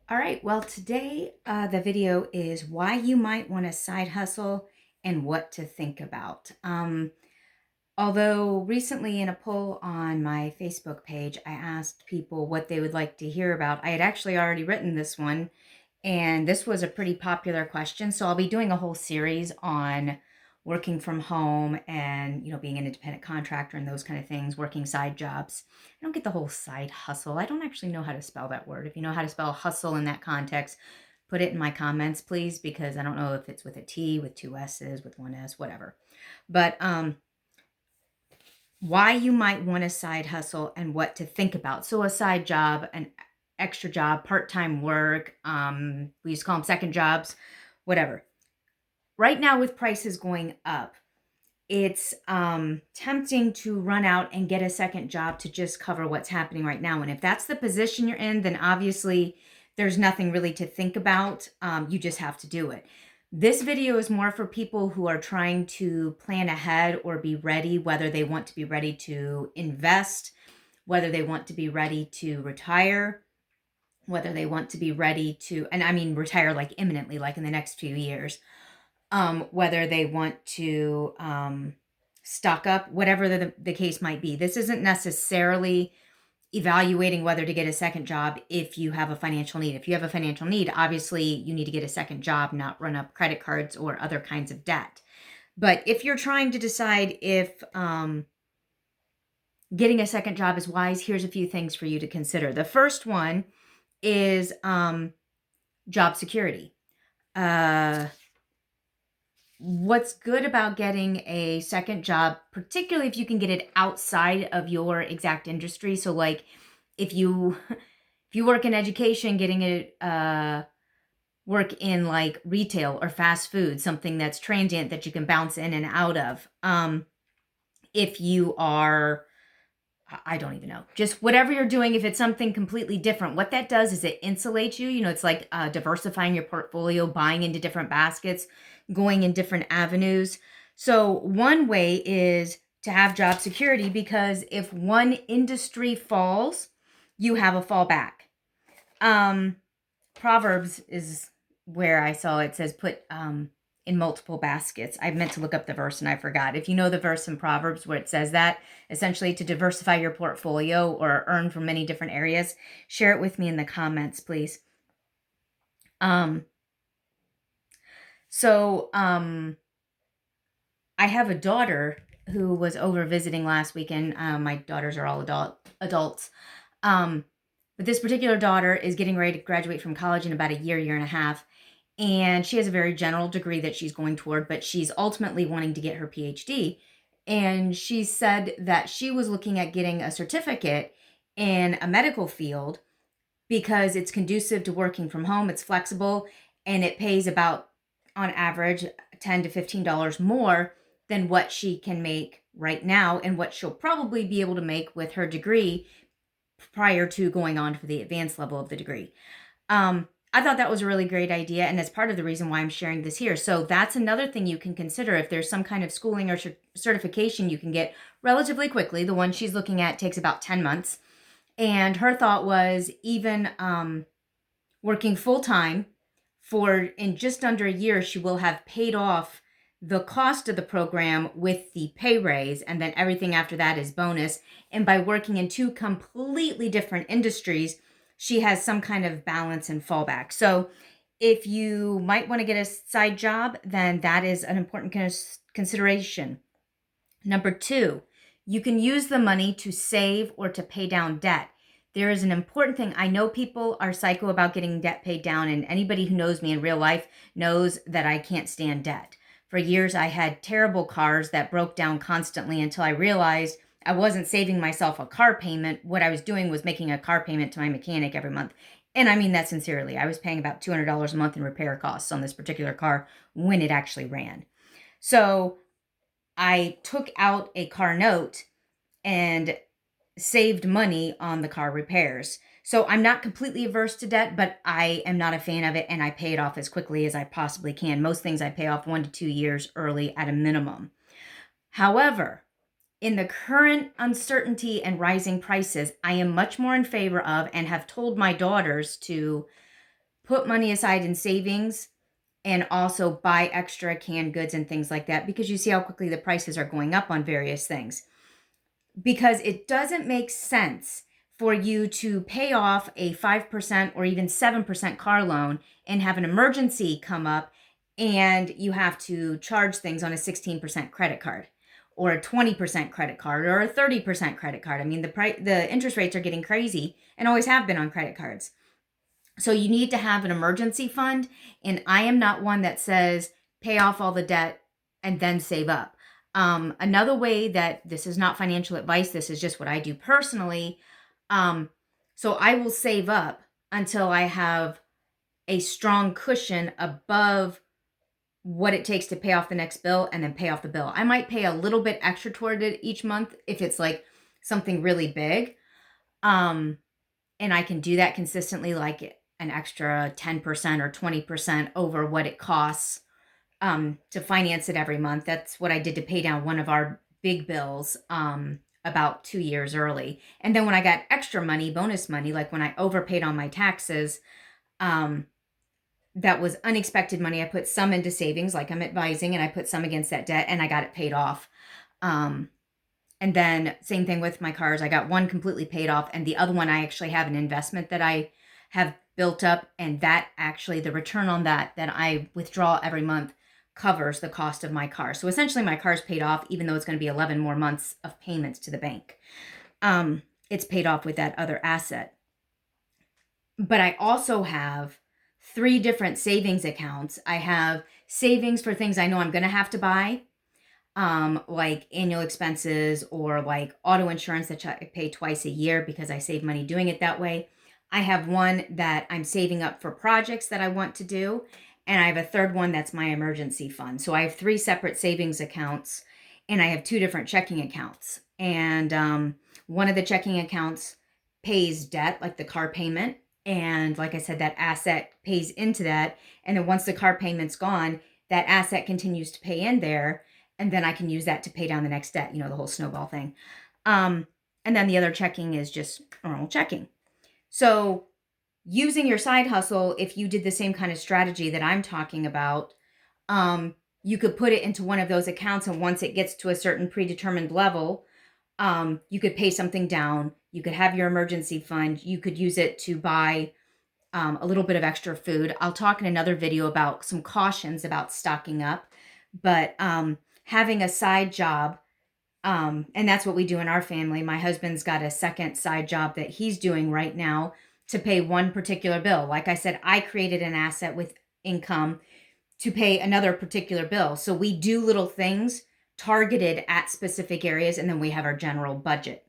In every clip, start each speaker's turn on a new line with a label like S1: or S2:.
S1: All right, well, today the video is why you might want to side hustle and what to think about. Although recently in a poll on my Facebook page, I asked people what they would like to hear about. I had actually already written this one, and this was a pretty popular question. So I'll be doing a whole series on working from home and, being an independent contractor and those kind of things, working side jobs. I don't get the whole side hustle. I don't actually know how to spell that word. If you know how to spell hustle in that context, put it in my comments, please, because I don't know if it's with a T, with two S's, with one S, whatever. But why you might want a side hustle and what to think about. So a side job, an extra job, part-time work, we used to call them second jobs, whatever. Right now with prices going up, it's tempting to run out and get a second job to just cover what's happening right now. And if that's the position you're in, then obviously there's nothing really to think about. You just have to do it. This video is more for people who are trying to plan ahead or be ready, whether they want to be ready to invest, whether they want to be ready to retire, whether they want to be ready to, and I mean retire like imminently, like in the next few years, whether they want to stock up, whatever the case might be. This isn't necessarily evaluating whether to get a second job if you have a financial need. If you have a financial need, obviously you need to get a second job, not run up credit cards or other kinds of debt. But if you're trying to decide if getting a second job is wise, here's a few things for you to consider. The first one is job security. What's good about getting a second job, particularly if you can get it outside of your exact industry? So, like, if you if you work in education, getting a work in like retail or fast food, something that's transient that you can bounce in and out of. If you are, I don't even know, just whatever you're doing, if it's something completely different, what that does is it insulates you. It's like diversifying your portfolio, buying into different baskets, going in different avenues. So, one way is to have job security because if one industry falls, you have a fallback. Um, Proverbs is where I saw it says put in multiple baskets. I meant to look up the verse and I forgot. If you know the verse in Proverbs where it says that, essentially to diversify your portfolio or earn from many different areas, share it with me in the comments, please. Um, so I have a daughter who was over visiting last weekend. My daughters are all adults. Um, but this particular daughter is getting ready to graduate from college in about a year and a half. And she has a very general degree that she's going toward, but she's ultimately wanting to get her PhD. And she said that she was looking at getting a certificate in a medical field because it's conducive to working from home, it's flexible, and it pays about, on average, $10 to $15 more than what she can make right now and what she'll probably be able to make with her degree prior to going on for the advanced level of the degree. I thought that was a really great idea, and that's part of the reason why I'm sharing this here. So that's another thing you can consider. If there's some kind of schooling or certification you can get relatively quickly, the one she's looking at takes about 10 months. And her thought was even working full time for in just under a year, she will have paid off the cost of the program with the pay raise, and then everything after that is bonus. And by working in two completely different industries, she has some kind of balance and fallback. So if you might want to get a side job, then that is an important consideration. Number two, you can use the money to save or to pay down debt. There is an important thing. I know people are psycho about getting debt paid down, and anybody who knows me in real life knows that I can't stand debt. For years, I had terrible cars that broke down constantly until I realized I wasn't saving myself a car payment. What I was doing was making a car payment to my mechanic every month. And I mean that sincerely. I was paying about $200 a month in repair costs on this particular car when it actually ran. So I took out a car note and saved money on the car repairs. So I'm not completely averse to debt, but I am not a fan of it, and I pay it off as quickly as I possibly can. Most things I pay off 1 to 2 years early at a minimum. However, in the current uncertainty and rising prices, I am much more in favor of and have told my daughters to put money aside in savings and also buy extra canned goods and things like that, because you see how quickly the prices are going up on various things. Because it doesn't make sense for you to pay off a 5% or even 7% car loan and have an emergency come up and you have to charge things on a 16% credit card or a 20% credit card or a 30% credit card. I mean, the interest rates are getting crazy and always have been on credit cards. So you need to have an emergency fund. And I am not one that says pay off all the debt and then save up. Another way that this is not financial advice, this is just what I do personally. So I will save up until I have a strong cushion above what it takes to pay off the next bill and then pay off the bill. I might pay a little bit extra toward it each month if it's like something really big. And I can do that consistently, like an extra 10% or 20% over what it costs to finance it every month. That's what I did to pay down one of our big bills about 2 years early. And then when I got extra money, bonus money, like when I overpaid on my taxes, that was unexpected money. I put some into savings, like I'm advising, and I put some against that debt, and I got it paid off. And then same thing with my cars. I got one completely paid off, and the other one I actually have an investment that I have built up, and that actually the return on that I withdraw every month covers the cost of my car. So essentially my car's paid off, even though it's going to be 11 more months of payments to the bank. It's paid off with that other asset. But I also have 3 different savings accounts. I have savings for things I know I'm going to have to buy, like annual expenses or like auto insurance that I pay twice a year because I save money doing it that way. I have one that I'm saving up for projects that I want to do. And I have a third one that's my emergency fund. So I have 3 separate savings accounts and I have 2 different checking accounts. And one of the checking accounts pays debt, like the car payment. And like I said, that asset pays into that. And then once the car payment's gone, that asset continues to pay in there. And then I can use that to pay down the next debt, the whole snowball thing. And then the other checking is just normal checking. So using your side hustle, if you did the same kind of strategy that I'm talking about, you could put it into one of those accounts. And once it gets to a certain predetermined level, you could pay something down. You could have your emergency fund. You could use it to buy a little bit of extra food. I'll talk in another video about some cautions about stocking up. But having a side job, and that's what we do in our family. My husband's got a second side job that he's doing right now to pay one particular bill. Like I said, I created an asset with income to pay another particular bill. So we do little things targeted at specific areas, and then we have our general budget.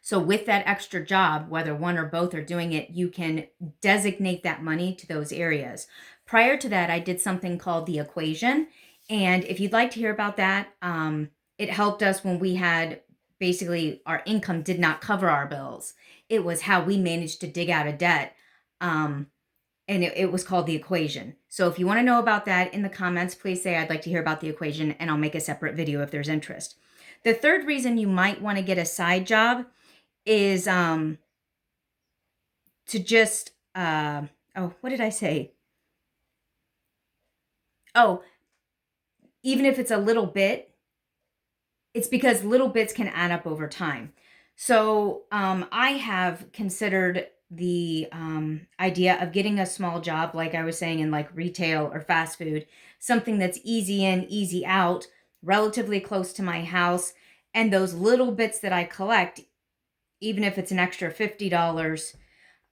S1: So with that extra job, whether one or both are doing it, you can designate that money to those areas. Prior to that, I did something called the equation. And if you'd like to hear about that, it helped us when we had basically our income did not cover our bills. It was how we managed to dig out of debt. And it was called the equation. So if you want to know about that in the comments, please say I'd like to hear about the equation, and I'll make a separate video if there's interest. The third reason you might want to get a side job is to just, what did I say? Oh, even if it's a little bit, it's because little bits can add up over time. So I have considered the idea of getting a small job, like I was saying, in like retail or fast food, something that's easy in, easy out, relatively close to my house. And those little bits that I collect, even if it's an extra $50,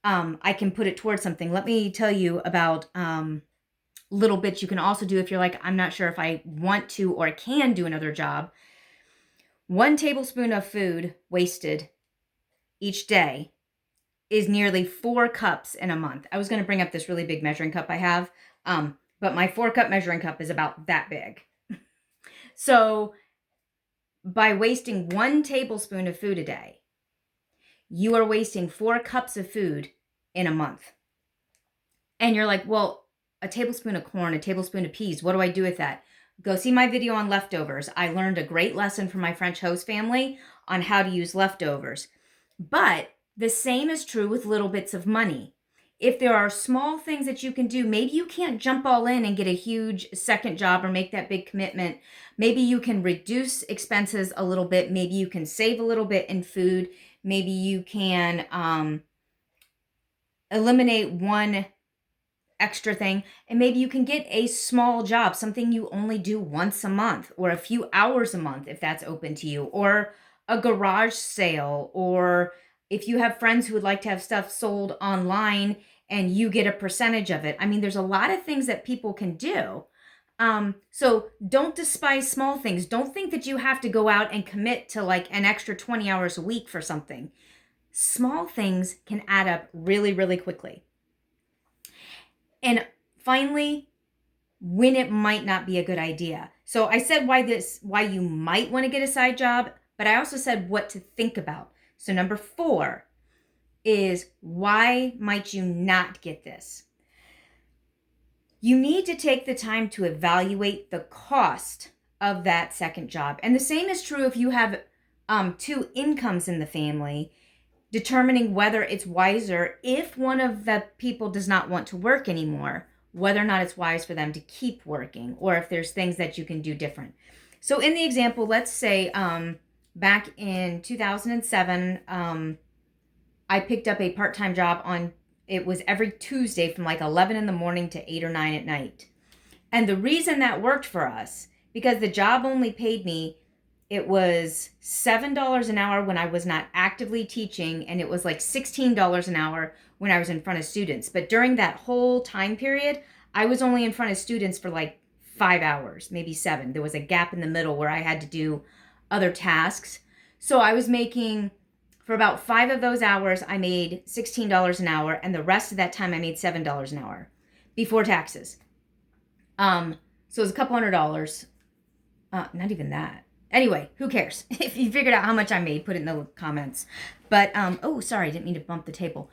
S1: I can put it towards something. Let me tell you about little bits you can also do if you're like, I'm not sure if I want to or can do another job. 1 tablespoon of food wasted each day is nearly 4 cups in a month. I was going to bring up this really big measuring cup I have, but my 4-cup measuring cup is about that big. So by wasting 1 tablespoon of food a day, you are wasting 4 cups of food in a month. And you're like, well, a tablespoon of corn, a tablespoon of peas, what do I do with that? Go see my video on leftovers. I learned a great lesson from my French host family on how to use leftovers. But the same is true with little bits of money. If there are small things that you can do, maybe you can't jump all in and get a huge second job or make that big commitment. Maybe you can reduce expenses a little bit. Maybe you can save a little bit in food. Maybe you can eliminate one extra thing, and maybe you can get a small job, something you only do once a month or a few hours a month if that's open to you, or a garage sale, or if you have friends who would like to have stuff sold online and you get a percentage of it. I mean, there's a lot of things that people can do. So don't despise small things. Don't think that you have to go out and commit to like an extra 20 hours a week for something. Small things can add up really, really quickly. And finally, when it might not be a good idea. So I said why you might want to get a side job, but I also said what to think about. So number 4 is, why might you not get this? You need to take the time to evaluate the cost of that second job. And the same is true if you have 2 incomes in the family, determining whether it's wiser, if one of the people does not want to work anymore, whether or not it's wise for them to keep working, or if there's things that you can do different. So in the example, let's say back in 2007, I picked up a part-time job it was every Tuesday from like 11 in the morning to 8 or 9 at night. And the reason that worked for us, because the job only paid me, it was $7 an hour when I was not actively teaching, and it was like $16 an hour when I was in front of students. But during that whole time period, I was only in front of students for like 5 hours, maybe 7. There was a gap in the middle where I had to do other tasks. So I was making, for about 5 of those hours, I made $16 an hour, and the rest of that time I made $7 an hour before taxes. So it was a couple $100. Not even that. Anyway, who cares? If you figured out how much I made, put it in the comments. But, oh, sorry, I didn't mean to bump the table.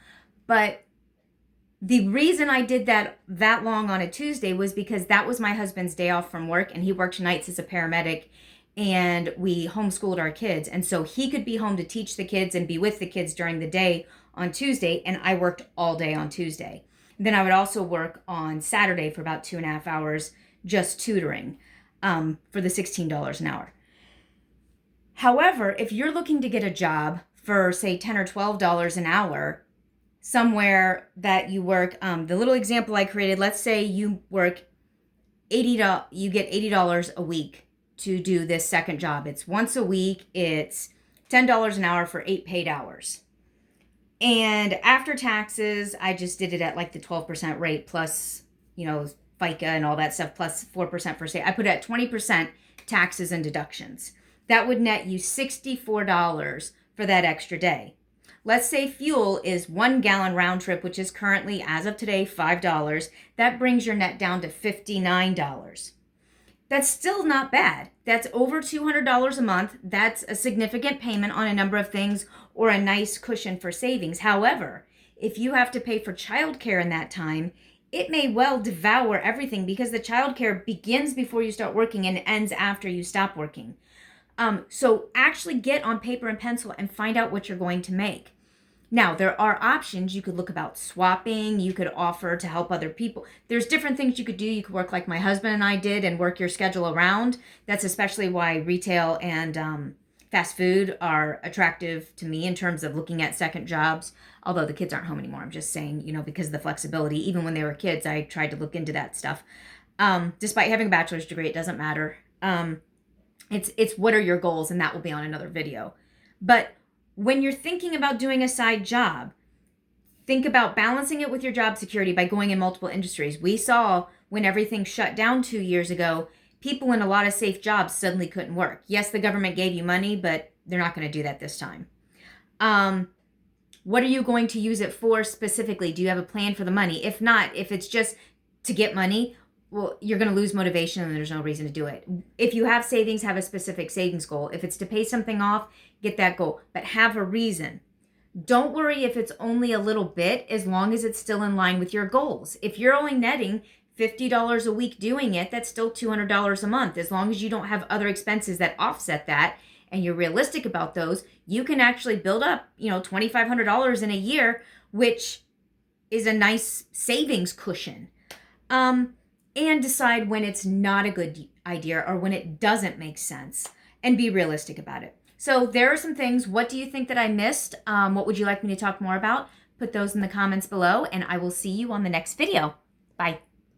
S1: But the reason I did that long on a Tuesday was because that was my husband's day off from work, and he worked nights as a paramedic, and we homeschooled our kids. And so he could be home to teach the kids and be with the kids during the day on Tuesday, and I worked all day on Tuesday. Then I would also work on Saturday for about 2.5 hours just tutoring for the $16 an hour. However, if you're looking to get a job for, say, $10 or $12 an hour, somewhere that you work, the little example I created, let's say you work $80, you get $80 a week to do this second job. It's once a week, it's $10 an hour for 8 paid hours. And after taxes, I just did it at like the 12% rate plus, FICA and all that stuff, plus 4% for state. I put it at 20% taxes and deductions. That would net you $64 for that extra day. Let's say fuel is 1 gallon round trip, which is currently, as of today, $5. That brings your net down to $59. That's still not bad. That's over $200 a month. That's a significant payment on a number of things, or a nice cushion for savings. However, if you have to pay for childcare in that time, it may well devour everything, because the childcare begins before you start working and ends after you stop working. So actually get on paper and pencil and find out what you're going to make. Now, there are options. You could look about swapping. You could offer to help other people. There's different things you could do. You could work like my husband and I did and work your schedule around. That's especially why retail and fast food are attractive to me in terms of looking at second jobs. Although the kids aren't home anymore. I'm just saying, because of the flexibility. Even when they were kids, I tried to look into that stuff. Despite having a bachelor's degree, it doesn't matter. It's what are your goals, and that will be on another video. But when you're thinking about doing a side job, think about balancing it with your job security by going in multiple industries. We saw when everything shut down 2 years ago, people in a lot of safe jobs suddenly couldn't work. Yes, the government gave you money, but they're not going to do that this time. What are you going to use it for specifically? Do you have a plan for the money? If not, if it's just to get money, well, you're going to lose motivation and there's no reason to do it. If you have savings, have a specific savings goal. If it's to pay something off, get that goal, but have a reason. Don't worry if it's only a little bit, as long as it's still in line with your goals. If you're only netting $50 a week doing it, that's still $200 a month. As long as you don't have other expenses that offset that and you're realistic about those, you can actually build up, $2,500 in a year, which is a nice savings cushion. And decide when it's not a good idea or when it doesn't make sense, and be realistic about it. So there are some things. What do you think that I missed? What would you like me to talk more about? Put those in the comments below, and I will see you on the next video. Bye.